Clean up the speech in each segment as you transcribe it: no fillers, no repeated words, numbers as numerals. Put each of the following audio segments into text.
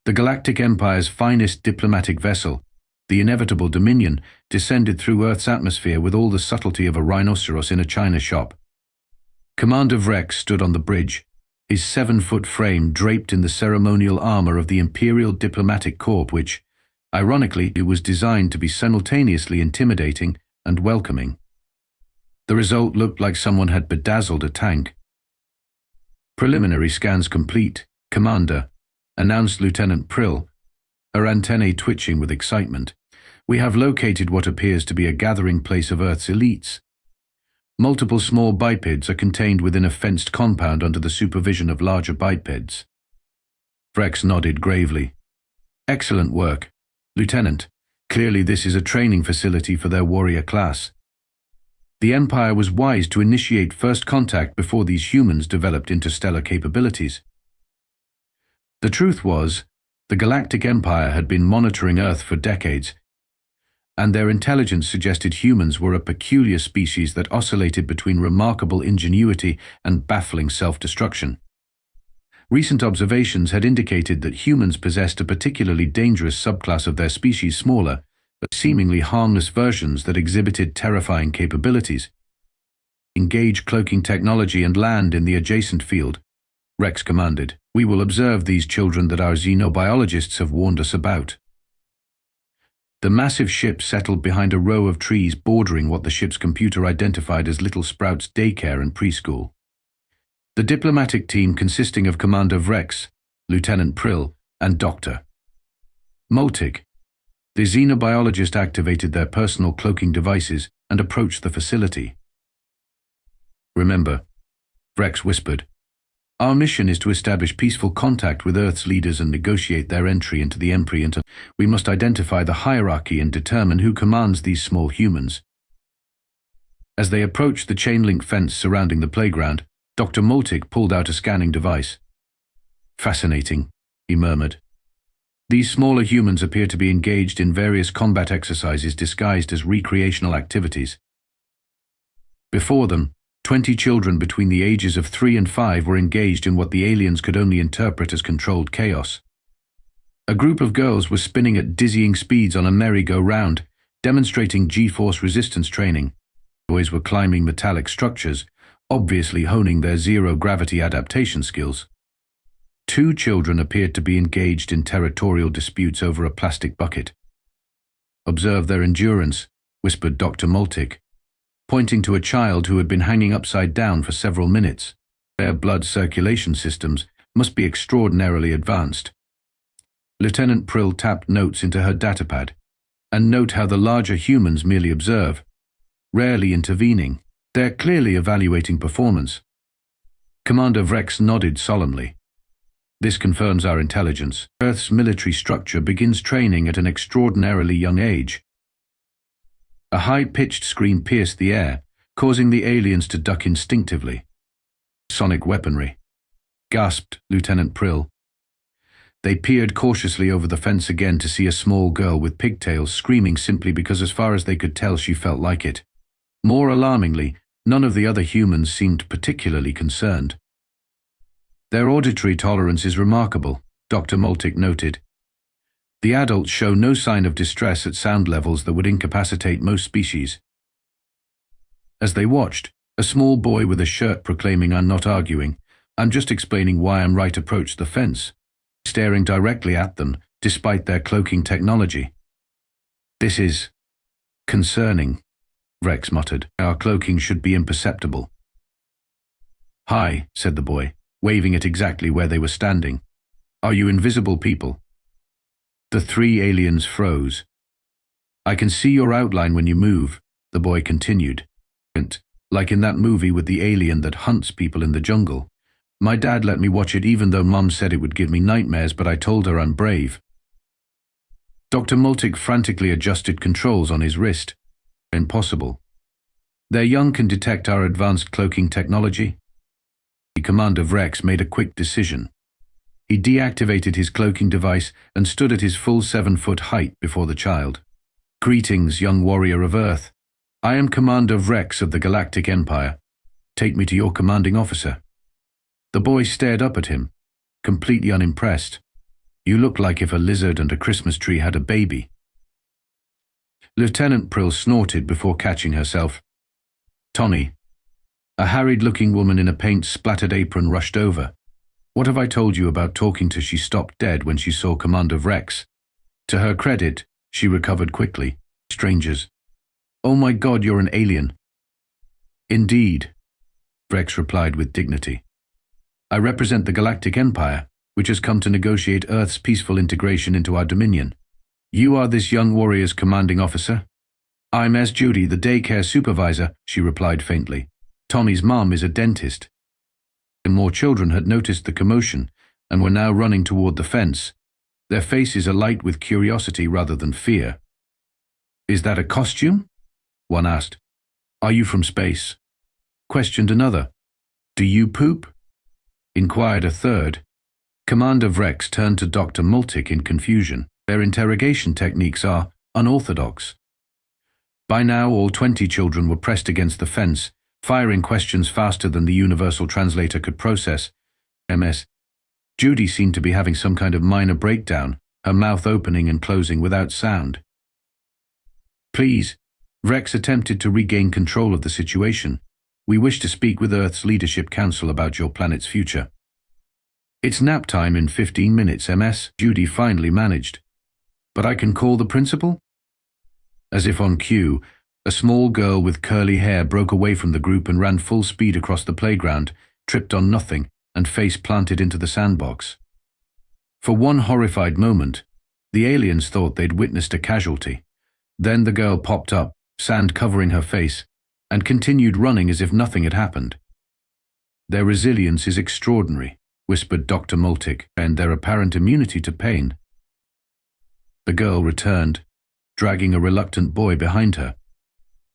The Galactic Empire's finest diplomatic vessel, the inevitable Dominion, descended through Earth's atmosphere with all the subtlety of a rhinoceros in a china shop. Commander Vrex stood on the bridge, his 7-foot frame draped in the ceremonial armor of the Imperial Diplomatic Corps which, ironically, it was designed to be simultaneously intimidating and welcoming. The result looked like someone had bedazzled a tank. "Preliminary scans complete, Commander," announced Lieutenant Prill, her antennae twitching with excitement. "We have located what appears to be a gathering place of Earth's elites. Multiple small bipeds are contained within a fenced compound under the supervision of larger bipeds." Vrex nodded gravely. "Excellent work, Lieutenant. Clearly this is a training facility for their warrior class. The Empire was wise to initiate first contact before these humans developed interstellar capabilities." The truth was, the Galactic Empire had been monitoring Earth for decades, and their intelligence suggested humans were a peculiar species that oscillated between remarkable ingenuity and baffling self-destruction. Recent observations had indicated that humans possessed a particularly dangerous subclass of their species, smaller, but seemingly harmless versions that exhibited terrifying capabilities. "Engage cloaking technology and land in the adjacent field," Rex commanded. "We will observe these children that our xenobiologists have warned us about." The massive ship settled behind a row of trees bordering what the ship's computer identified as Little Sprout's Daycare and Preschool. The diplomatic team consisting of Commander Vrex, Lieutenant Prill, and Dr. Moltik. The xenobiologist activated their personal cloaking devices and approached the facility. "Remember," Vrex whispered, "our mission is to establish peaceful contact with Earth's leaders and negotiate their entry into the Empire. We must identify the hierarchy and determine who commands these small humans." As they approached the chain-link fence surrounding the playground, Dr. Moltik pulled out a scanning device. "Fascinating," he murmured. "These smaller humans appear to be engaged in various combat exercises disguised as recreational activities." Before them, 20 children between the ages of 3 and 5 were engaged in what the aliens could only interpret as controlled chaos. A group of girls was spinning at dizzying speeds on a merry-go-round, demonstrating G-force resistance training. Boys were climbing metallic structures, obviously honing their zero-gravity adaptation skills. 2 children appeared to be engaged in territorial disputes over a plastic bucket. "Observe their endurance," whispered Dr. Moltik, pointing to a child who had been hanging upside down for several minutes. "Their blood circulation systems must be extraordinarily advanced." Lieutenant Prill tapped notes into her datapad. "And note how the larger humans merely observe, rarely intervening. They're clearly evaluating performance." Commander Vrex nodded solemnly. "This confirms our intelligence. Earth's military structure begins training at an extraordinarily young age." A high-pitched scream pierced the air, causing the aliens to duck instinctively. "Sonic weaponry," gasped Lieutenant Prill. They peered cautiously over the fence again to see a small girl with pigtails screaming simply because, as far as they could tell, she felt like it. More alarmingly, none of the other humans seemed particularly concerned. "Their auditory tolerance is remarkable," Dr. Moltik noted. "The adults show no sign of distress at sound levels that would incapacitate most species." As they watched, a small boy with a shirt proclaiming, "I'm not arguing, I'm just explaining why I'm right," approached the fence, staring directly at them, despite their cloaking technology. "This is concerning," Vrex muttered. "Our cloaking should be imperceptible." "Hi," said the boy, waving at exactly where they were standing. "Are you invisible people?" The 3 aliens froze. "I can see your outline when you move," the boy continued. "Like in that movie with the alien that hunts people in the jungle. My dad let me watch it even though Mom said it would give me nightmares, but I told her I'm brave." Dr. Moltik frantically adjusted controls on his wrist. "Impossible. Their young can detect our advanced cloaking technology." Commander Vrex made a quick decision. He deactivated his cloaking device and stood at his full 7-foot height before the child. "Greetings, young warrior of Earth. I am Commander Vrex of the Galactic Empire. Take me to your commanding officer." The boy stared up at him, completely unimpressed. You look like if a lizard and a Christmas tree had a baby. Lieutenant Prill snorted before catching herself. Tony. A harried-looking woman in a paint-splattered apron rushed over. What have I told you about talking to? She stopped dead when she saw Commander Vrex. To her credit, she recovered quickly. Strangers. Oh my God, you're an alien. Indeed, Vrex replied with dignity. I represent the Galactic Empire, which has come to negotiate Earth's peaceful integration into our dominion. You are this young warrior's commanding officer? I'm S. Judy, the daycare supervisor, she replied faintly. Tommy's mom is a dentist. And more children had noticed the commotion and were now running toward the fence, their faces alight with curiosity rather than fear. Is that a costume? One asked. Are you from space? Questioned another. Do you poop? Inquired a third. Commander Vrex turned to Dr. Moltik in confusion. Their interrogation techniques are unorthodox. By now, all 20 children were pressed against the fence, firing questions faster than the universal translator could process. MS. Judy seemed to be having some kind of minor breakdown, her mouth opening and closing without sound. Please, Vrex attempted to regain control of the situation. We wish to speak with Earth's Leadership Council about your planet's future. It's nap time in 15 minutes, MS, Judy finally managed. But I can call the principal? As if on cue, a small girl with curly hair broke away from the group and ran full speed across the playground, tripped on nothing, and face planted into the sandbox. For one horrified moment, the aliens thought they'd witnessed a casualty. Then the girl popped up, sand covering her face, and continued running as if nothing had happened. Their resilience is extraordinary, whispered Dr. Moltik, and their apparent immunity to pain. The girl returned, dragging a reluctant boy behind her.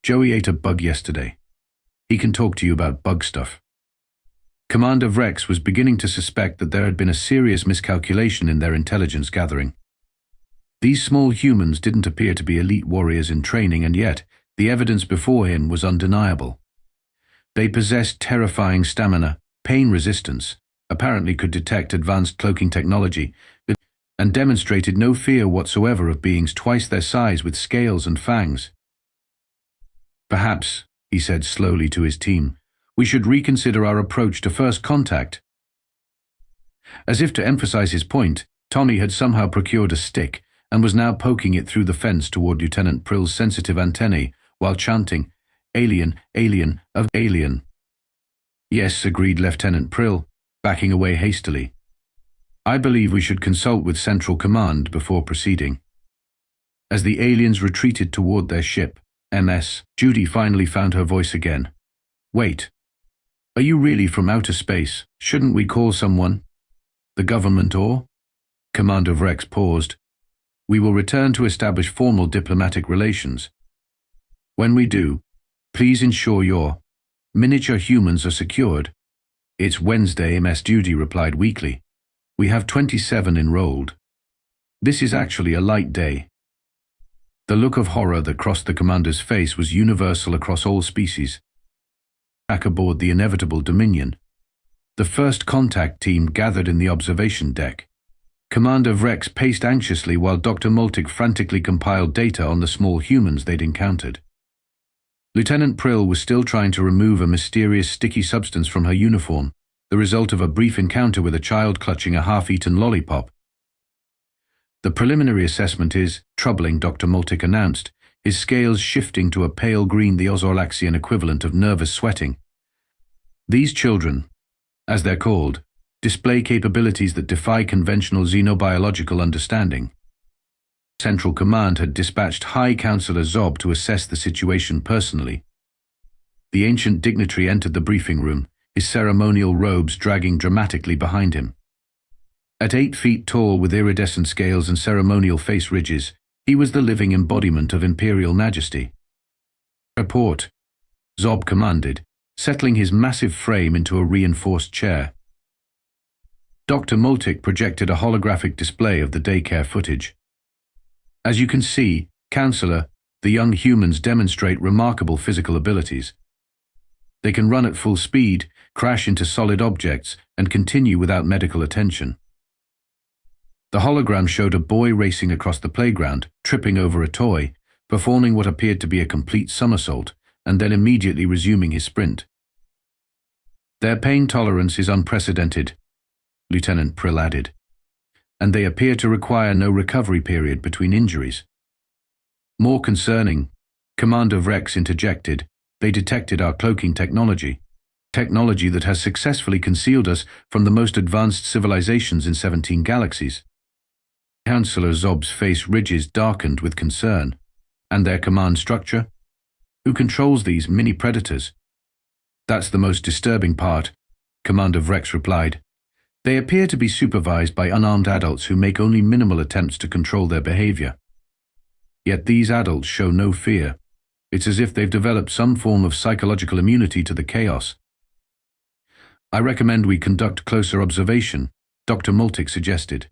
Joey ate a bug yesterday. He can talk to you about bug stuff. Commander Vrex was beginning to suspect that there had been a serious miscalculation in their intelligence gathering. These small humans didn't appear to be elite warriors in training, and yet the evidence before him was undeniable. They possessed terrifying stamina, pain resistance, apparently could detect advanced cloaking technology, and demonstrated no fear whatsoever of beings twice their size with scales and fangs. Perhaps, he said slowly to his team, we should reconsider our approach to first contact. As if to emphasize his point, Tommy had somehow procured a stick and was now poking it through the fence toward Lieutenant Prill's sensitive antennae while chanting, "Alien, alien, of alien." Yes, agreed Lieutenant Prill, backing away hastily. I believe we should consult with Central Command before proceeding. As the aliens retreated toward their ship, MS, Judy finally found her voice again. Wait. Are you really from outer space? Shouldn't we call someone? The government or? Commander Vrex paused. We will return to establish formal diplomatic relations. When we do, please ensure your miniature humans are secured. It's Wednesday, MS Judy replied weakly. We have 27 enrolled. This is actually a light day. The look of horror that crossed the commander's face was universal across all species. Back aboard the inevitable Dominion, the first contact team gathered in the observation deck. Commander Vrex paced anxiously while Dr. Moltik frantically compiled data on the small humans they'd encountered. Lieutenant Prill was still trying to remove a mysterious sticky substance from her uniform, the result of a brief encounter with a child clutching a half-eaten lollipop. The preliminary assessment is troubling, Dr. Moltik announced, his scales shifting to a pale green, the Ozorlaxian equivalent of nervous sweating. These children, as they're called, display capabilities that defy conventional xenobiological understanding. Central Command had dispatched High Counselor Zob to assess the situation personally. The ancient dignitary entered the briefing room, his ceremonial robes dragging dramatically behind him. At 8 feet tall with iridescent scales and ceremonial face ridges, he was the living embodiment of imperial majesty. Report, Zob commanded, settling his massive frame into a reinforced chair. Dr. Moltik projected a holographic display of the daycare footage. As you can see, Counselor, the young humans demonstrate remarkable physical abilities. They can run at full speed, crash into solid objects, and continue without medical attention. The hologram showed a boy racing across the playground, tripping over a toy, performing what appeared to be a complete somersault, and then immediately resuming his sprint. "Their pain tolerance is unprecedented," Lieutenant Prill added, "and they appear to require no recovery period between injuries." "More concerning," Commander Vrex interjected, "they detected our cloaking technology that has successfully concealed us from the most advanced civilizations in 17 galaxies." Counselor Zob's face ridges darkened with concern. "And their command structure? Who controls these mini-predators?" "That's the most disturbing part," Commander Vrex replied. "They appear to be supervised by unarmed adults who make only minimal attempts to control their behavior. Yet these adults show no fear. It's as if they've developed some form of psychological immunity to the chaos." "I recommend we conduct closer observation," Dr. Moltik suggested.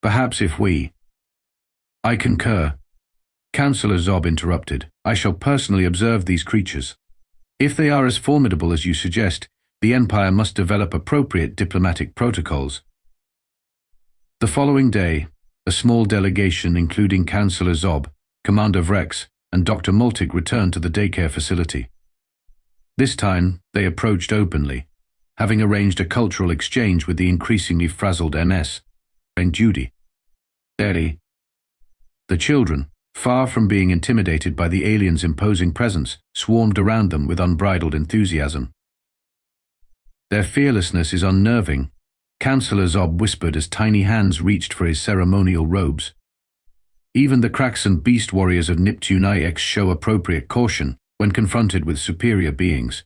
"Perhaps if we—" "I concur," Counselor Zob interrupted. "I shall personally observe these creatures. If they are as formidable as you suggest, the Empire must develop appropriate diplomatic protocols." The following day, a small delegation including Counselor Zob, Commander Vrex, and Dr. Moltik returned to the daycare facility. This time, they approached openly, having arranged a cultural exchange with the increasingly frazzled MS and Judy. The children, far from being intimidated by the aliens' imposing presence, swarmed around them with unbridled enthusiasm. "Their fearlessness is unnerving," Counselor Zob whispered as tiny hands reached for his ceremonial robes. "Even the Kraxan beast warriors of Neptune IX show appropriate caution when confronted with superior beings."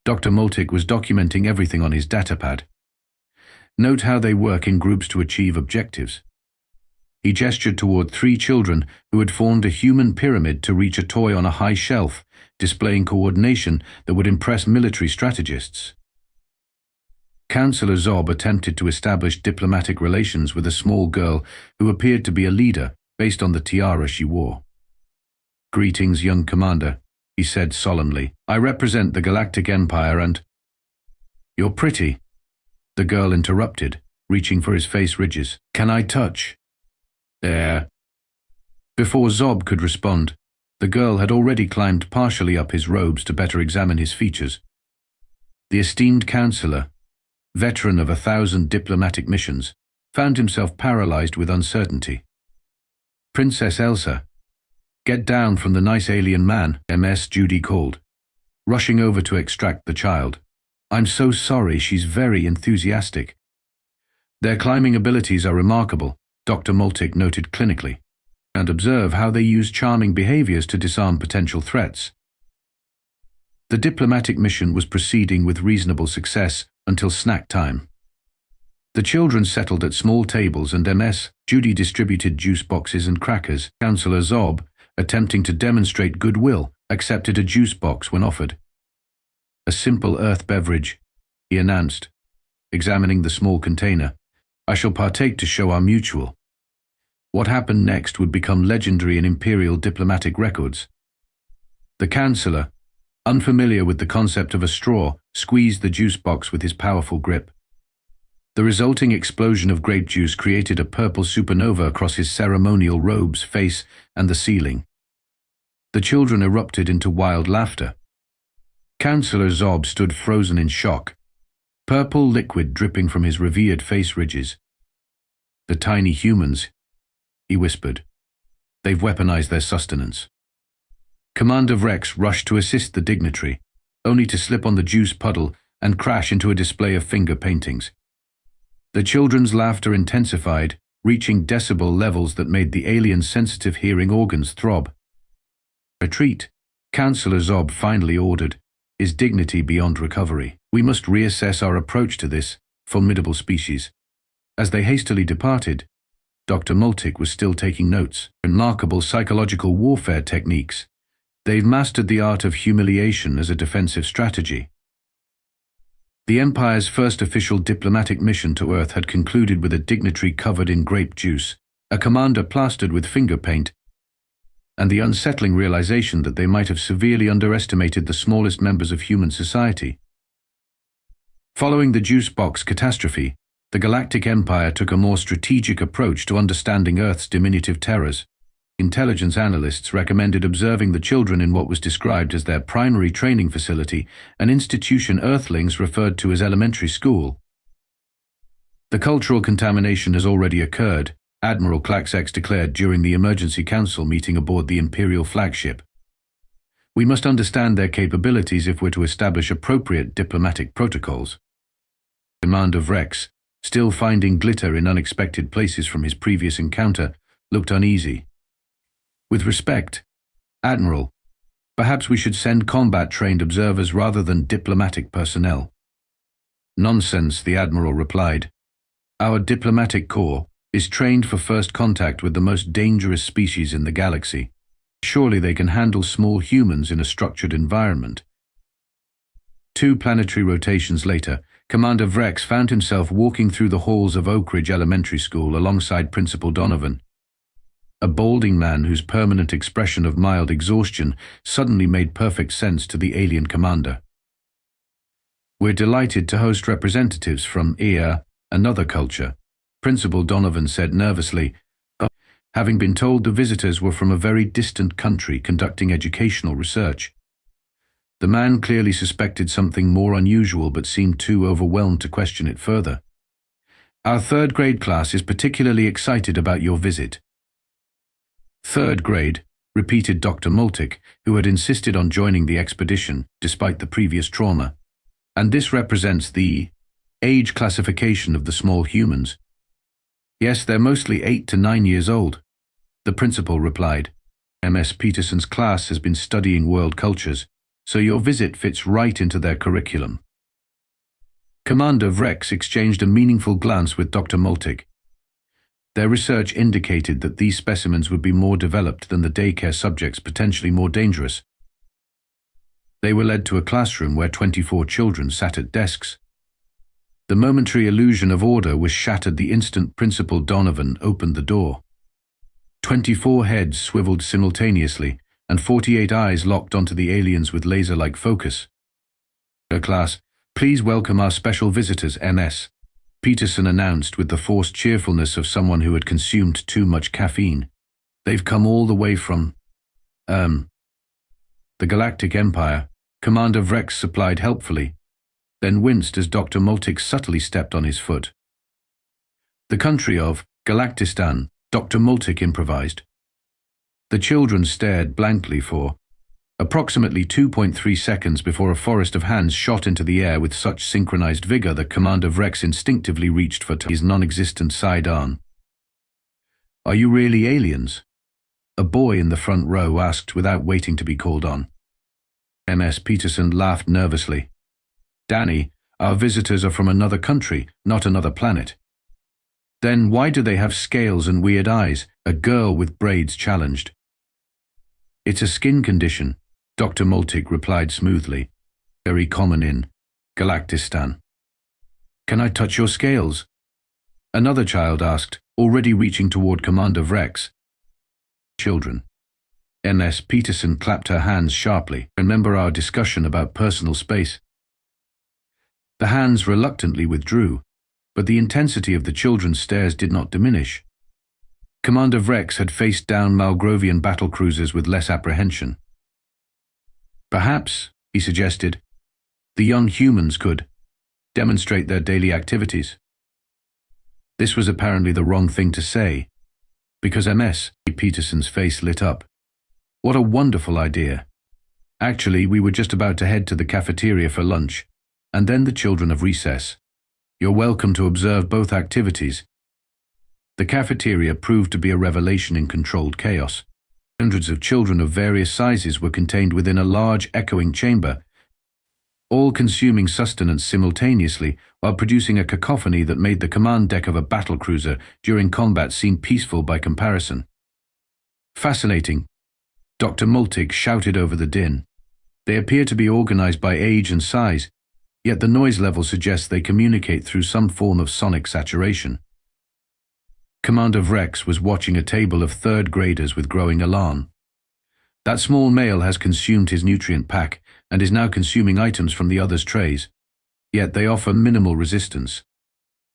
Dr. Moltik was documenting everything on his datapad. "Note how they work in groups to achieve objectives." He gestured toward 3 children who had formed a human pyramid to reach a toy on a high shelf, displaying coordination that would impress military strategists. Counselor Zob attempted to establish diplomatic relations with a small girl who appeared to be a leader based on the tiara she wore. "Greetings, young commander," he said solemnly. "I represent the Galactic Empire and—" "You're pretty," the girl interrupted, reaching for his face ridges. "Can I touch?" "There." Before Zob could respond, the girl had already climbed partially up his robes to better examine his features. The esteemed counselor, veteran of 1,000 diplomatic missions, found himself paralyzed with uncertainty. "Princess Elsa, get down from the nice alien man," MS Judy called, rushing over to extract the child. "I'm so sorry, she's very enthusiastic." "Their climbing abilities are remarkable," Dr. Moltik noted clinically, "and observe how they use charming behaviors to disarm potential threats." The diplomatic mission was proceeding with reasonable success until snack time. The children settled at small tables and MS Judy distributed juice boxes and crackers. Counselor Zob, attempting to demonstrate goodwill, accepted a juice box when offered. "A simple earth beverage," he announced, examining the small container. "I shall partake to show our mutual." What happened next would become legendary in Imperial diplomatic records. The Chancellor, unfamiliar with the concept of a straw, squeezed the juice box with his powerful grip. The resulting explosion of grape juice created a purple supernova across his ceremonial robes, face, and the ceiling. The children erupted into wild laughter. Counselor Zob stood frozen in shock, purple liquid dripping from his revered face ridges. "The tiny humans," he whispered. "They've weaponized their sustenance." Commander Vrex rushed to assist the dignitary, only to slip on the juice puddle and crash into a display of finger paintings. The children's laughter intensified, reaching decibel levels that made the alien's sensitive hearing organs throb. "Retreat," Counselor Zob finally ordered, his dignity beyond recovery. "We must reassess our approach to this formidable species." As they hastily departed, Dr. Moltik was still taking notes. "Remarkable psychological warfare techniques. They've mastered the art of humiliation as a defensive strategy." The Empire's first official diplomatic mission to Earth had concluded with a dignitary covered in grape juice, a commander plastered with finger paint, and the unsettling realization that they might have severely underestimated the smallest members of human society. Following the juice box catastrophe, The Galactic Empire took a more strategic approach to understanding Earth's diminutive terrors. Intelligence analysts recommended observing the children in what was described as their primary training facility, an institution Earthlings referred to as elementary school. The cultural contamination has already occurred, Admiral Klaxex declared during the emergency council meeting aboard the Imperial flagship. We must understand their capabilities if we're to establish appropriate diplomatic protocols. Commander Vrex, still finding glitter in unexpected places from his previous encounter, looked uneasy. With respect, Admiral, perhaps we should send combat-trained observers rather than diplomatic personnel. Nonsense, the Admiral replied. Our diplomatic corps is trained for first contact with the most dangerous species in the galaxy. Surely they can handle small humans in a structured environment. 2 planetary rotations later, Commander Vrex found himself walking through the halls of Oak Ridge Elementary School alongside Principal Donovan. A balding man whose permanent expression of mild exhaustion suddenly made perfect sense to the alien commander. We're delighted to host representatives from another culture, Principal Donovan said nervously, having been told the visitors were from a very distant country conducting educational research. The man clearly suspected something more unusual but seemed too overwhelmed to question it further. Our 3rd grade class is particularly excited about your visit. 3rd grade, repeated Dr. Moltik, who had insisted on joining the expedition despite the previous trauma. And this represents the age classification of the small humans. Yes, they're mostly 8 to 9 years old, the principal replied. Ms. Peterson's class has been studying world cultures, so your visit fits right into their curriculum. Commander Vrex exchanged a meaningful glance with Dr. Moltik. Their research indicated that these specimens would be more developed than the daycare subjects, potentially more dangerous. They were led to a classroom where 24 children sat at desks. The momentary illusion of order was shattered the instant Principal Donovan opened the door. 24 heads swiveled simultaneously, and 48 eyes locked onto the aliens with laser-like focus. Class, please welcome our special visitors, Ms. Peterson announced with the forced cheerfulness of someone who had consumed too much caffeine. They've come all the way from, the Galactic Empire, Commander Vrex supplied helpfully, then winced as Dr. Moltik subtly stepped on his foot. The country of Galactistan, Dr. Moltik improvised. The children stared blankly for approximately 2.3 seconds before a forest of hands shot into the air with such synchronized vigor that Commander Vrex instinctively reached for his non-existent sidearm. Are you really aliens? A boy in the front row asked without waiting to be called on. Ms. Peterson laughed nervously. Danny, our visitors are from another country, not another planet. Then why do they have scales and weird eyes? A girl with braids challenged. It's a skin condition, Dr. Moltik replied smoothly. Very common in Galactistan. Can I touch your scales? Another child asked, already reaching toward Commander Vrex. Children. Ms. Peterson clapped her hands sharply. Remember our discussion about personal space? The hands reluctantly withdrew, but the intensity of the children's stares did not diminish. Commander Vrex had faced down Malgrovian battlecruisers with less apprehension. Perhaps, he suggested, the young humans could demonstrate their daily activities. This was apparently the wrong thing to say, because Ms. Peterson's face lit up. What a wonderful idea. Actually, we were just about to head to the cafeteria for lunch, and then the children of recess. You're welcome to observe both activities. The cafeteria proved to be a revelation in controlled chaos. Hundreds of children of various sizes were contained within a large echoing chamber, all consuming sustenance simultaneously while producing a cacophony that made the command deck of a battlecruiser during combat seem peaceful by comparison. Fascinating, Dr. Moltik shouted over the din. They appear to be organized by age and size, yet the noise level suggests they communicate through some form of sonic saturation. Commander Vrex was watching a table of 3rd graders with growing alarm. That small male has consumed his nutrient pack and is now consuming items from the others' trays, yet they offer minimal resistance.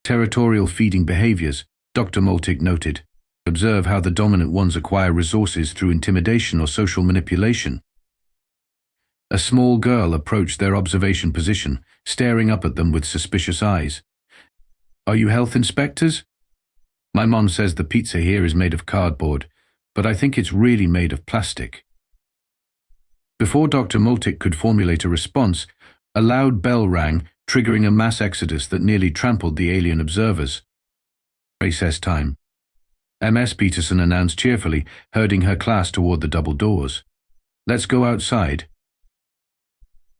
Territorial feeding behaviors, Dr. Moltik noted. Observe how the dominant ones acquire resources through intimidation or social manipulation. A small girl approached their observation position, staring up at them with suspicious eyes. "Are you health inspectors?" "My mom says the pizza here is made of cardboard, but I think it's really made of plastic." Before Dr. Moltik could formulate a response, a loud bell rang, triggering a mass exodus that nearly trampled the alien observers. "Recess time," Ms. Peterson announced cheerfully, herding her class toward the double doors. "Let's go outside."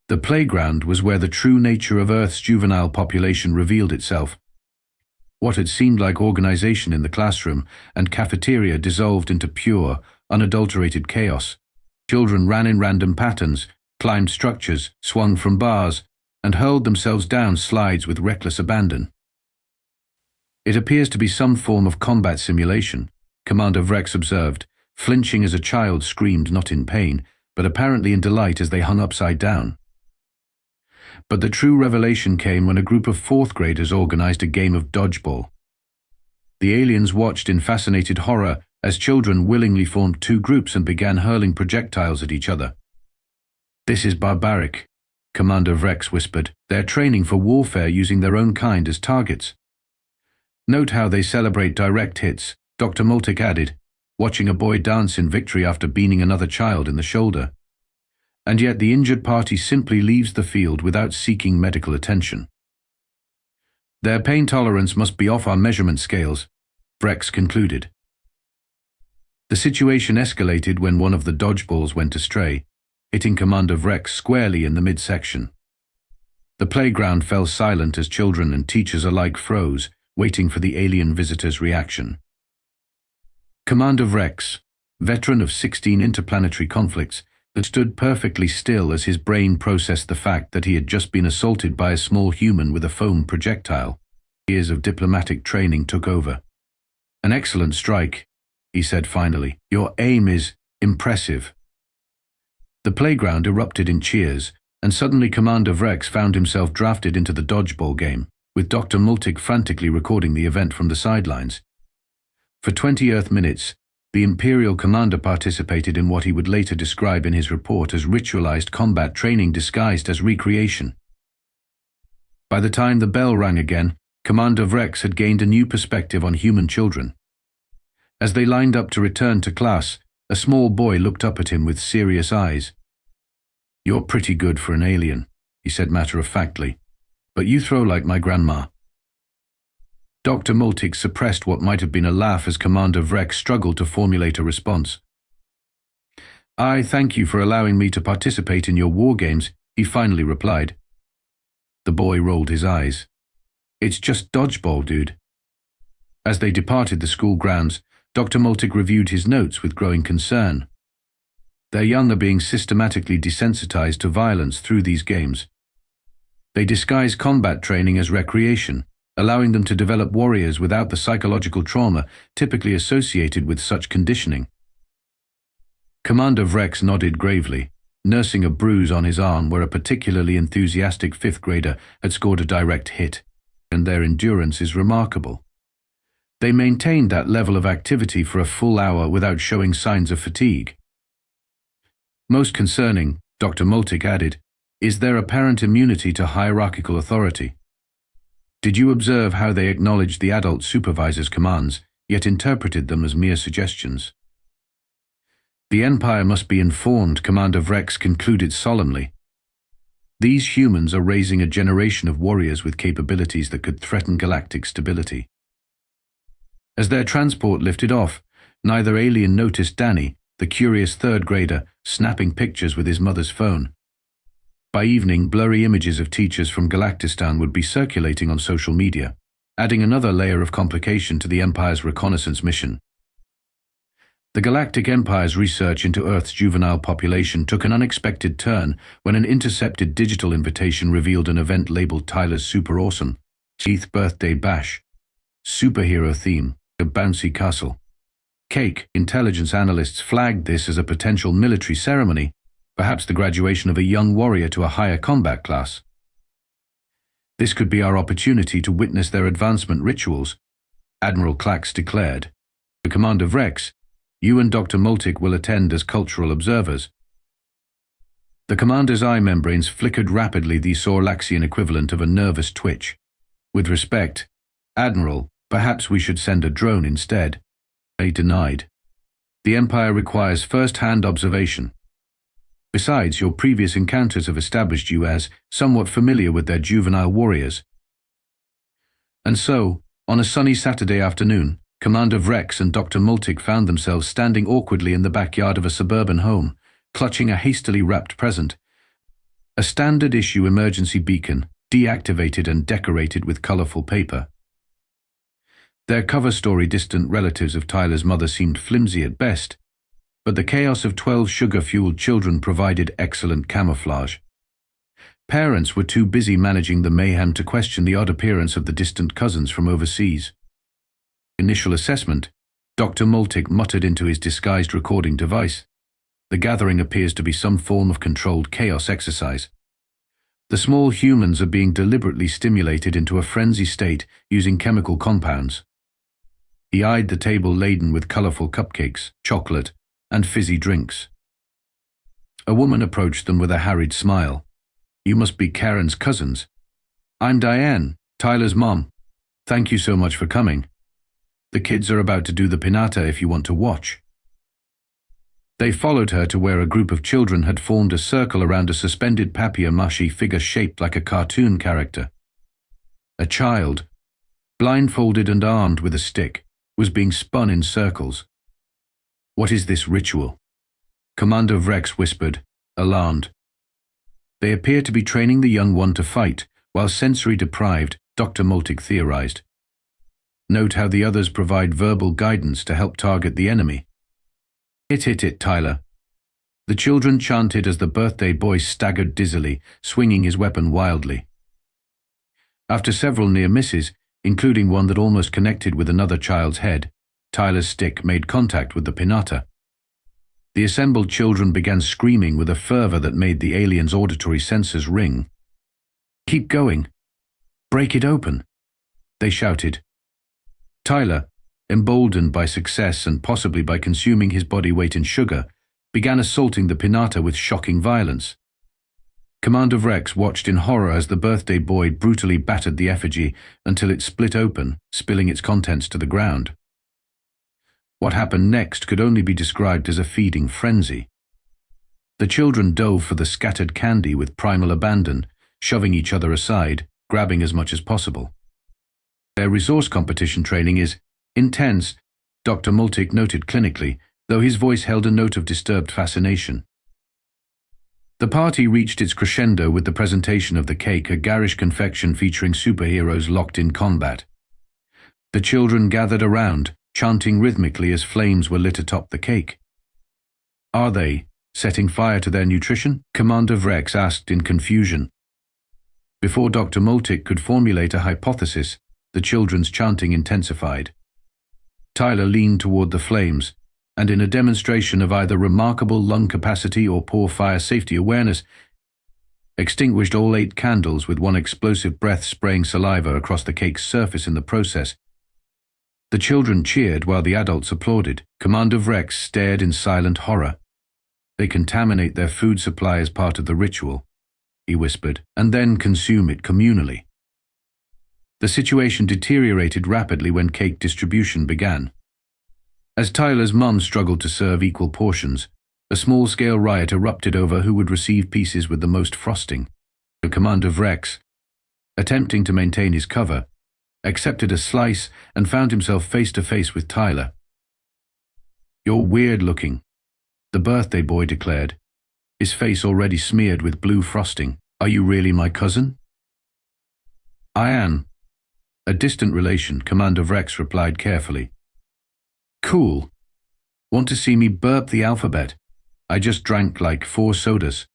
The playground was where the true nature of Earth's juvenile population revealed itself. What had seemed like organization in the classroom and cafeteria dissolved into pure, unadulterated chaos. Children ran in random patterns, climbed structures, swung from bars, and hurled themselves down slides with reckless abandon. "It appears to be some form of combat simulation," Commander Vrex observed, flinching as a child screamed not in pain, but apparently in delight as they hung upside down. But the true revelation came when a group of fourth graders organized a game of dodgeball. The aliens watched in fascinated horror as children willingly formed two groups and began hurling projectiles at each other. "This is barbaric," Commander Vrex whispered. "They're training for warfare using their own kind as targets." "Note how they celebrate direct hits," Dr. Moltik added, watching a boy dance in victory after beaning another child in the shoulder. "And yet the injured party simply leaves the field without seeking medical attention." "Their pain tolerance must be off our measurement scales," Vrex concluded. The situation escalated when one of the dodgeballs went astray, hitting Commander Vrex squarely in the midsection. The playground fell silent as children and teachers alike froze, waiting for the alien visitor's reaction. Commander Vrex, veteran of 16 interplanetary conflicts, had stood perfectly still as his brain processed the fact that he had just been assaulted by a small human with a foam projectile. Years of diplomatic training took over. "An excellent strike," he said finally. "Your aim is impressive." The playground erupted in cheers, and suddenly Commander Vrex found himself drafted into the dodgeball game, with Dr. Moltik frantically recording the event from the sidelines. For 20 Earth minutes, the Imperial commander participated in what he would later describe in his report as ritualized combat training disguised as recreation. By the time the bell rang again, Commander Vrex had gained a new perspective on human children. As they lined up to return to class, a small boy looked up at him with serious eyes. "You're pretty good for an alien," he said matter-of-factly, "but you throw like my grandma." Dr. Moltik suppressed what might have been a laugh as Commander Vrex struggled to formulate a response. "I thank you for allowing me to participate in your war games," he finally replied. The boy rolled his eyes. "It's just dodgeball, dude." As they departed the school grounds, Dr. Moltik reviewed his notes with growing concern. Their young are being systematically desensitized to violence through these games. They disguise combat training as recreation, allowing them to develop warriors without the psychological trauma typically associated with such conditioning. Commander Vrex nodded gravely, nursing a bruise on his arm where a particularly enthusiastic fifth grader had scored a direct hit, and their endurance is remarkable. They maintained that level of activity for a full hour without showing signs of fatigue. Most concerning, Dr. Moltik added, is their apparent immunity to hierarchical authority. Did you observe how they acknowledged the adult supervisor's commands, yet interpreted them as mere suggestions? The Empire must be informed, Commander Vrex concluded solemnly. These humans are raising a generation of warriors with capabilities that could threaten galactic stability. As their transport lifted off, neither alien noticed Danny, the curious third grader, snapping pictures with his mother's phone. By evening, blurry images of teachers from Galactistan would be circulating on social media, adding another layer of complication to the Empire's reconnaissance mission. The Galactic Empire's research into Earth's juvenile population took an unexpected turn when an intercepted digital invitation revealed an event labeled Tyler's Super Awesome 10th Birthday Bash. Superhero theme, a bouncy castle. Cake. Intelligence analysts flagged this as a potential military ceremony, perhaps the graduation of a young warrior to a higher combat class. This could be our opportunity to witness their advancement rituals, Admiral Clax declared. The Commander Vrex, you and Dr. Moltik will attend as cultural observers. The commander's eye membranes flickered rapidly, the Sorlaxian equivalent of a nervous twitch. With respect, Admiral, perhaps we should send a drone instead. They denied. The Empire requires first-hand observation. Besides, your previous encounters have established you as somewhat familiar with their juvenile warriors. And so, on a sunny Saturday afternoon, Commander Vrex and Dr. Moltik found themselves standing awkwardly in the backyard of a suburban home, clutching a hastily wrapped present. A standard-issue emergency beacon, deactivated and decorated with colorful paper. Their cover story distant relatives of Tyler's mother seemed flimsy at best, but the chaos of 12 sugar-fueled children provided excellent camouflage. Parents were too busy managing the mayhem to question the odd appearance of the distant cousins from overseas. Initial assessment, Dr. Moltik muttered into his disguised recording device. The gathering appears to be some form of controlled chaos exercise. The small humans are being deliberately stimulated into a frenzy state using chemical compounds. He eyed the table laden with colorful cupcakes, chocolate, and fizzy drinks. A woman approached them with a harried smile. You must be Karen's cousins. I'm Diane, Tyler's mom. Thank you so much for coming. The kids are about to do the pinata if you want to watch. They followed her to where a group of children had formed a circle around a suspended papier-mâché figure shaped like a cartoon character. A child, blindfolded and armed with a stick, was being spun in circles. What is this ritual? Commander Vrex whispered, alarmed. They appear to be training the young one to fight, while sensory-deprived, Dr. Moltik theorized. Note how the others provide verbal guidance to help target the enemy. Hit, Tyler. The children chanted as the birthday boy staggered dizzily, swinging his weapon wildly. After several near misses, including one that almost connected with another child's head, Tyler's stick made contact with the pinata. The assembled children began screaming with a fervor that made the alien's auditory sensors ring. Keep going. Break it open, they shouted. Tyler, emboldened by success and possibly by consuming his body weight in sugar, began assaulting the pinata with shocking violence. Commander Vrex watched in horror as the birthday boy brutally battered the effigy until it split open, spilling its contents to the ground. What happened next could only be described as a feeding frenzy. The children dove for the scattered candy with primal abandon, shoving each other aside, grabbing as much as possible. Their resource competition training is intense, Dr. Moltik noted clinically, though his voice held a note of disturbed fascination. The party reached its crescendo with the presentation of the cake, a garish confection featuring superheroes locked in combat. The children gathered around, chanting rhythmically as flames were lit atop the cake. Are they setting fire to their nutrition? Commander Vrex asked in confusion. Before Dr. Moltik could formulate a hypothesis, the children's chanting intensified. Tyler leaned toward the flames, and in a demonstration of either remarkable lung capacity or poor fire safety awareness, extinguished all 8 candles with one explosive breath spraying saliva across the cake's surface in the process. The children cheered while the adults applauded. Commander Vrex stared in silent horror. They contaminate their food supply as part of the ritual, he whispered, and then consume it communally. The situation deteriorated rapidly when cake distribution began. As Tyler's mum struggled to serve equal portions, a small-scale riot erupted over who would receive pieces with the most frosting. Commander Vrex, attempting to maintain his cover, accepted a slice and found himself face-to-face with Tyler. You're weird-looking, the birthday boy declared, his face already smeared with blue frosting. Are you really my cousin? I am. A distant relation, Commander Vrex replied carefully. Cool. Want to see me burp the alphabet? I just drank like 4 sodas.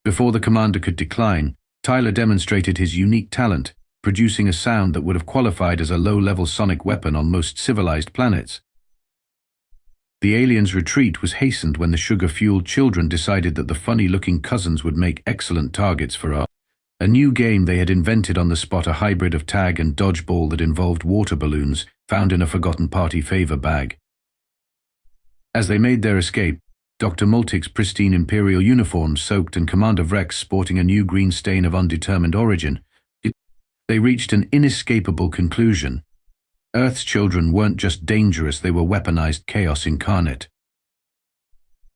Before the commander could decline, Tyler demonstrated his unique talent, producing a sound that would have qualified as a low-level sonic weapon on most civilized planets. The aliens' retreat was hastened when the sugar-fueled children decided that the funny-looking cousins would make excellent targets for us. A new game they had invented on the spot, a hybrid of tag and dodgeball that involved water balloons found in a forgotten party favor bag. As they made their escape, Dr. Moltik's pristine Imperial uniform soaked and Commander Vrex sporting a new green stain of undetermined origin, they reached an inescapable conclusion. Earth's children weren't just dangerous, they were weaponized chaos incarnate.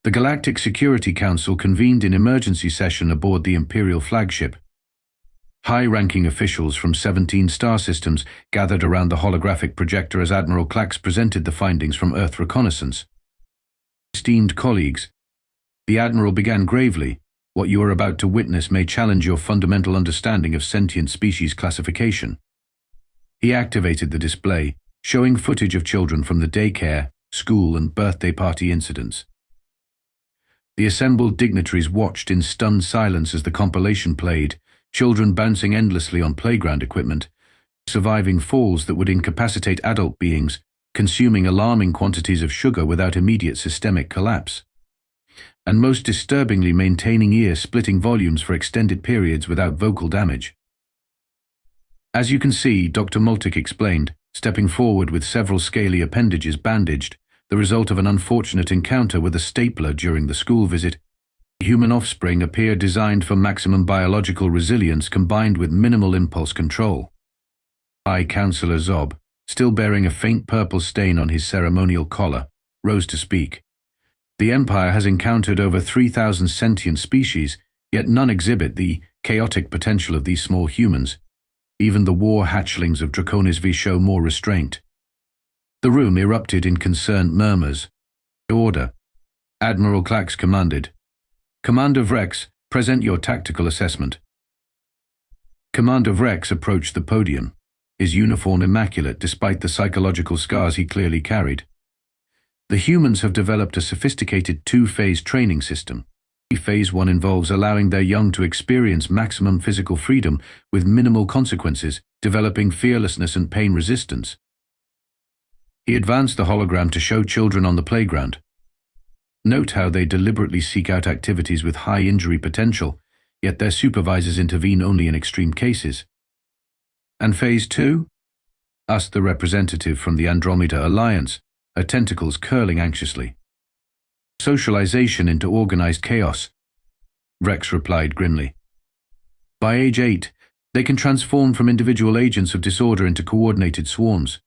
The Galactic Security Council convened in emergency session aboard the Imperial flagship. High-ranking officials from 17 star systems gathered around the holographic projector as Admiral Klax presented the findings from Earth reconnaissance. Esteemed colleagues, the Admiral began gravely, what you are about to witness may challenge your fundamental understanding of sentient species classification. He activated the display, showing footage of children from the daycare, school, and birthday party incidents. The assembled dignitaries watched in stunned silence as the compilation played, children bouncing endlessly on playground equipment, surviving falls that would incapacitate adult beings, consuming alarming quantities of sugar without immediate systemic collapse, and most disturbingly maintaining ear-splitting volumes for extended periods without vocal damage. As you can see, Dr. Moltik explained, stepping forward with several scaly appendages bandaged, the result of an unfortunate encounter with a stapler during the school visit. Human offspring appear designed for maximum biological resilience combined with minimal impulse control. High Counselor Zob, still bearing a faint purple stain on his ceremonial collar, rose to speak. The Empire has encountered over 3,000 sentient species, yet none exhibit the chaotic potential of these small humans. Even the war hatchlings of Draconis V show more restraint. The room erupted in concerned murmurs. Order. Admiral Klax commanded. Commander Vrex, present your tactical assessment. Commander Vrex approached the podium, his uniform immaculate despite the psychological scars he clearly carried. The humans have developed a sophisticated two-phase training system. Phase 1 involves allowing their young to experience maximum physical freedom with minimal consequences, developing fearlessness and pain resistance. He advanced the hologram to show children on the playground. Note how they deliberately seek out activities with high injury potential, yet their supervisors intervene only in extreme cases. And Phase 2? Asked the representative from the Andromeda Alliance, her tentacles curling anxiously. Socialization into organized chaos, Vrex replied grimly. By age 8, they can transform from individual agents of disorder into coordinated swarms.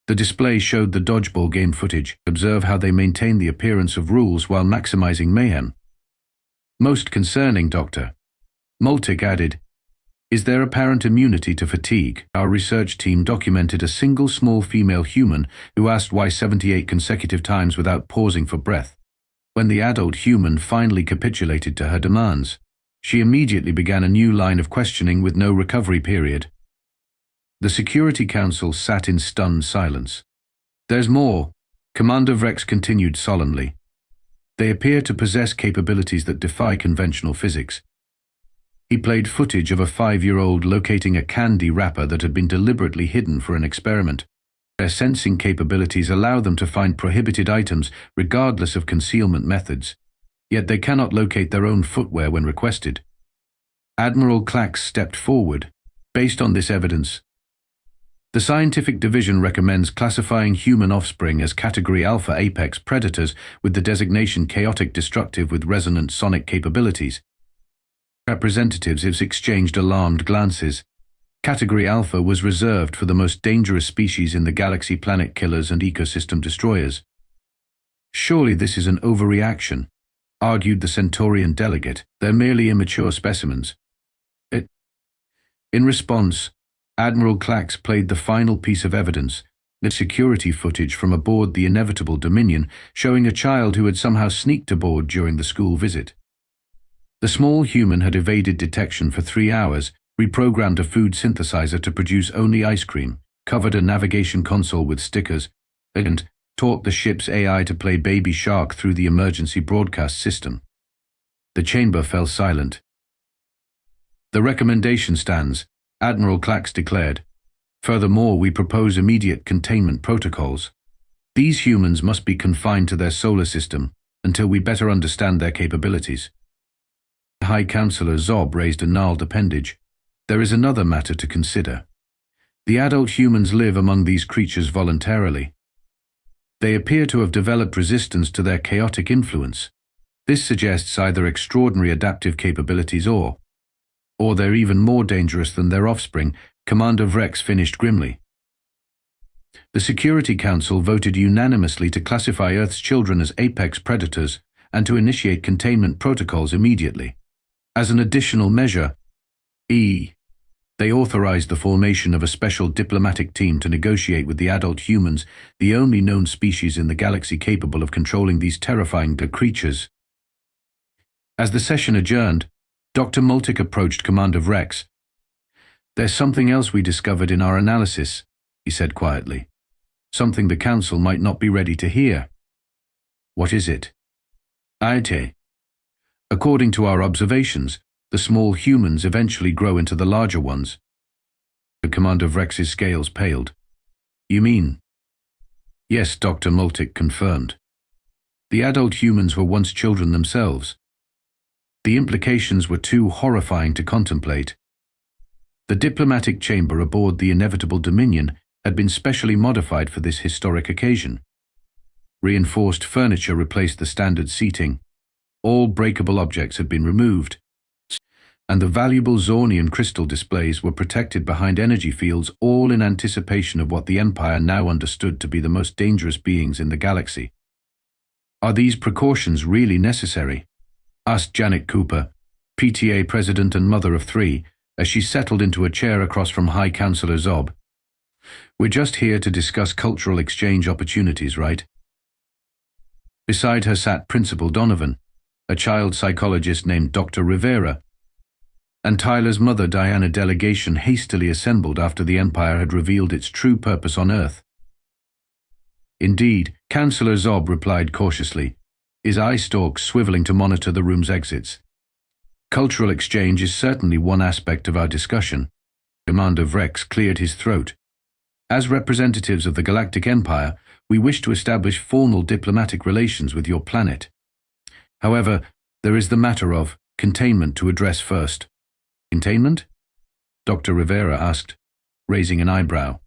The display showed the dodgeball game footage. Observe how they maintain the appearance of rules while maximizing mayhem. Most concerning, Doctor. Moltik added, is there apparent immunity to fatigue? Our research team documented a single small female human who asked why 78 consecutive times without pausing for breath. When the adult human finally capitulated to her demands, she immediately began a new line of questioning with no recovery period. The Security Council sat in stunned silence. There's more, Commander Vrex continued solemnly. They appear to possess capabilities that defy conventional physics. He played footage of a 5-year-old locating a candy wrapper that had been deliberately hidden for an experiment. Their sensing capabilities allow them to find prohibited items regardless of concealment methods, yet they cannot locate their own footwear when requested. Admiral Klax stepped forward. Based on this evidence, the Scientific Division recommends classifying human offspring as Category Alpha Apex predators with the designation Chaotic Destructive with resonant sonic capabilities. Representatives exchanged alarmed glances. Category Alpha was reserved for the most dangerous species in the galaxy, planet killers and ecosystem destroyers. Surely this is an overreaction, argued the Centaurian delegate. They're merely immature specimens. In response, Admiral Klax played the final piece of evidence, the security footage from aboard the inevitable Dominion showing a child who had somehow sneaked aboard during the school visit. The small human had evaded detection for 3 hours, reprogrammed a food synthesizer to produce only ice cream, covered a navigation console with stickers, and taught the ship's AI to play Baby Shark through the emergency broadcast system. The chamber fell silent. The recommendation stands, Admiral Klax declared. Furthermore, we propose immediate containment protocols. These humans must be confined to their solar system until we better understand their capabilities. High Counselor Zob raised a gnarled appendage. There is another matter to consider. The adult humans live among these creatures voluntarily. They appear to have developed resistance to their chaotic influence. This suggests either extraordinary adaptive capabilities or they're even more dangerous than their offspring, Commander Vrex finished grimly. The Security Council voted unanimously to classify Earth's children as apex predators and to initiate containment protocols immediately. As an additional measure, they authorized the formation of a special diplomatic team to negotiate with the adult humans, the only known species in the galaxy capable of controlling these terrifying creatures. As the session adjourned, Dr. Moltik approached Commander Vrex. "There's something else we discovered in our analysis," he said quietly. "Something the Council might not be ready to hear." "What is it?" "Aite. According to our observations, the small humans eventually grow into the larger ones." The Commander Vrex's scales paled. "You mean?" "Yes," Dr. Moltik confirmed. "The adult humans were once children themselves. The implications were too horrifying to contemplate. The diplomatic chamber aboard the inevitable Dominion had been specially modified for this historic occasion. Reinforced furniture replaced the standard seating. All breakable objects had been removed, and the valuable Zornian crystal displays were protected behind energy fields, all in anticipation of what the Empire now understood to be the most dangerous beings in the galaxy. "Are these precautions really necessary?" asked Janet Cooper, PTA president and mother of 3, as she settled into a chair across from High Counselor Zob. "We're just here to discuss cultural exchange opportunities, right?" Beside her sat Principal Donovan, a child psychologist named Dr. Rivera, and Tyler's mother Diana. Delegation hastily assembled after the Empire had revealed its true purpose on Earth. "Indeed," Counselor Zob replied cautiously, his eye stalks swiveling to monitor the room's exits. "Cultural exchange is certainly one aspect of our discussion." Commander Vrex cleared his throat. "As representatives of the Galactic Empire, we wish to establish formal diplomatic relations with your planet. However, there is the matter of containment to address first." "Containment?" Dr. Rivera asked, raising an eyebrow.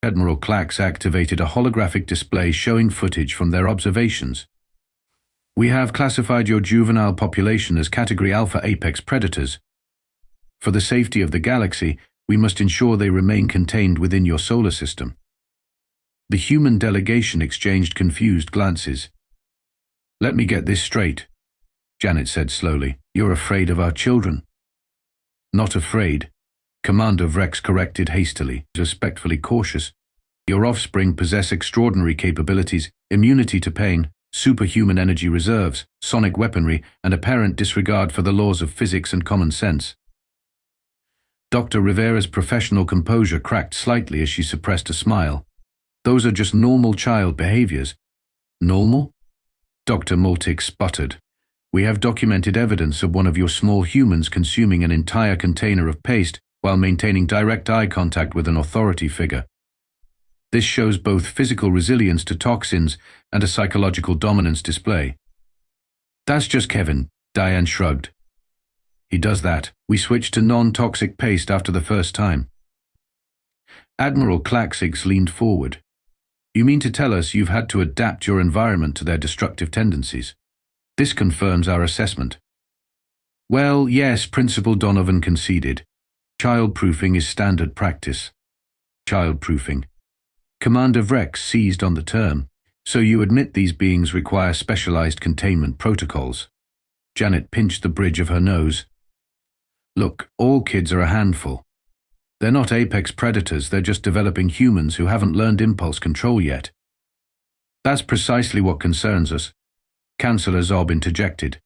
Admiral Clax activated a holographic display showing footage from their observations. "We have classified your juvenile population as Category Alpha Apex Predators. For the safety of the galaxy, we must ensure they remain contained within your solar system." The human delegation exchanged confused glances. "Let me get this straight," Janet said slowly. "You're afraid of our children." "Not afraid," Commander Vrex corrected hastily, respectfully cautious. "Your offspring possess extraordinary capabilities, immunity to pain, superhuman energy reserves, sonic weaponry, and apparent disregard for the laws of physics and common sense." Dr. Rivera's professional composure cracked slightly as she suppressed a smile. "Those are just normal child behaviors." "Normal?" Dr. Moltik sputtered. "We have documented evidence of one of your small humans consuming an entire container of paste while maintaining direct eye contact with an authority figure. This shows both physical resilience to toxins and a psychological dominance display." "That's just Kevin," Diane shrugged. "He does that. We switched to non-toxic paste after the first time." Admiral Claxix leaned forward. "You mean to tell us you've had to adapt your environment to their destructive tendencies?" "This confirms our assessment." "Well, yes," Principal Donovan conceded. "Child-proofing is standard practice." "Child-proofing." Commander Vrex seized on the term. "So you admit these beings require specialized containment protocols?" Janet pinched the bridge of her nose. "Look, all kids are a handful. They're not apex predators, they're just developing humans who haven't learned impulse control yet." "That's precisely what concerns us," Counselor Zob interjected.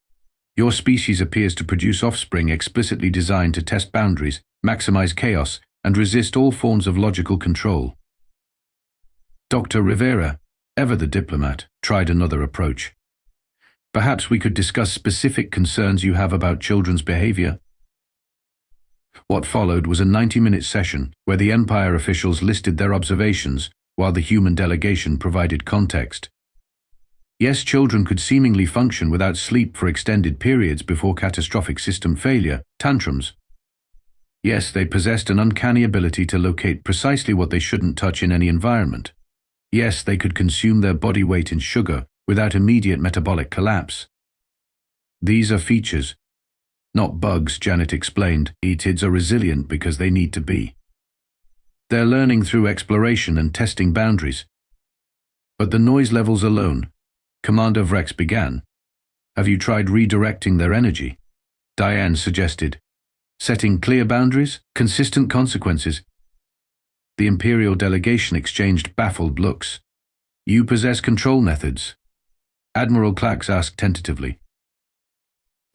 "Your species appears to produce offspring explicitly designed to test boundaries, maximize chaos, and resist all forms of logical control." Dr. Rivera, ever the diplomat, tried another approach. "Perhaps we could discuss specific concerns you have about children's behavior." What followed was a 90-minute session where the Empire officials listed their observations while the human delegation provided context. Yes, children could seemingly function without sleep for extended periods before catastrophic system failure, tantrums. Yes, they possessed an uncanny ability to locate precisely what they shouldn't touch in any environment. Yes, they could consume their body weight in sugar without immediate metabolic collapse. These are features, not bugs, Janet explained. Etids are resilient because they need to be. They're learning through exploration and testing boundaries. But the noise levels alone, Commander Vrex began. Have you tried redirecting their energy? Diane suggested. Setting clear boundaries, consistent consequences. The Imperial delegation exchanged baffled looks. You possess control methods? Admiral Clax asked tentatively.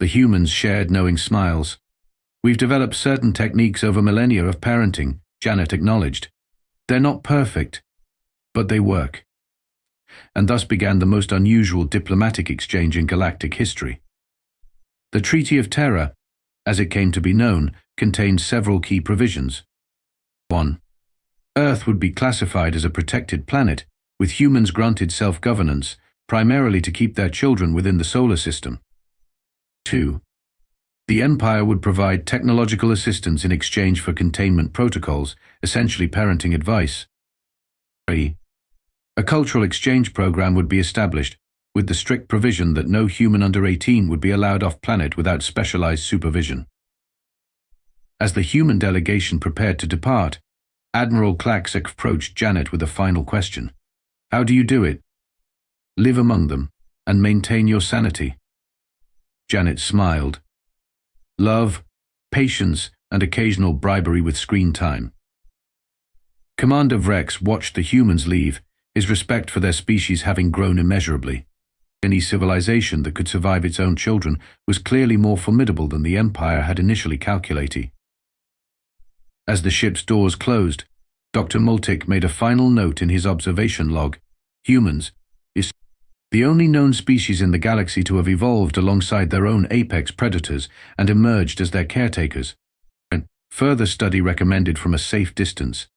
The humans shared knowing smiles. We've developed certain techniques over millennia of parenting, Janet acknowledged. They're not perfect, but they work. And thus began the most unusual diplomatic exchange in galactic history. The Treaty of Terra, as it came to be known, contained several key provisions. 1. Earth would be classified as a protected planet, with humans granted self-governance, primarily to keep their children within the solar system. 2. The Empire would provide technological assistance in exchange for containment protocols, essentially parenting advice. 3. A cultural exchange program would be established, with the strict provision that no human under 18 would be allowed off-planet without specialized supervision. As the human delegation prepared to depart, Admiral Clax approached Janet with a final question. How do you do it? Live among them, and maintain your sanity. Janet smiled. Love, patience, and occasional bribery with screen time. Commander Vrex watched the humans leave, his respect for their species having grown immeasurably. Any civilization that could survive its own children was clearly more formidable than the Empire had initially calculated. As the ship's doors closed, Dr. Moltik made a final note in his observation log. Humans is the only known species in the galaxy to have evolved alongside their own apex predators and emerged as their caretakers. Further study recommended from a safe distance.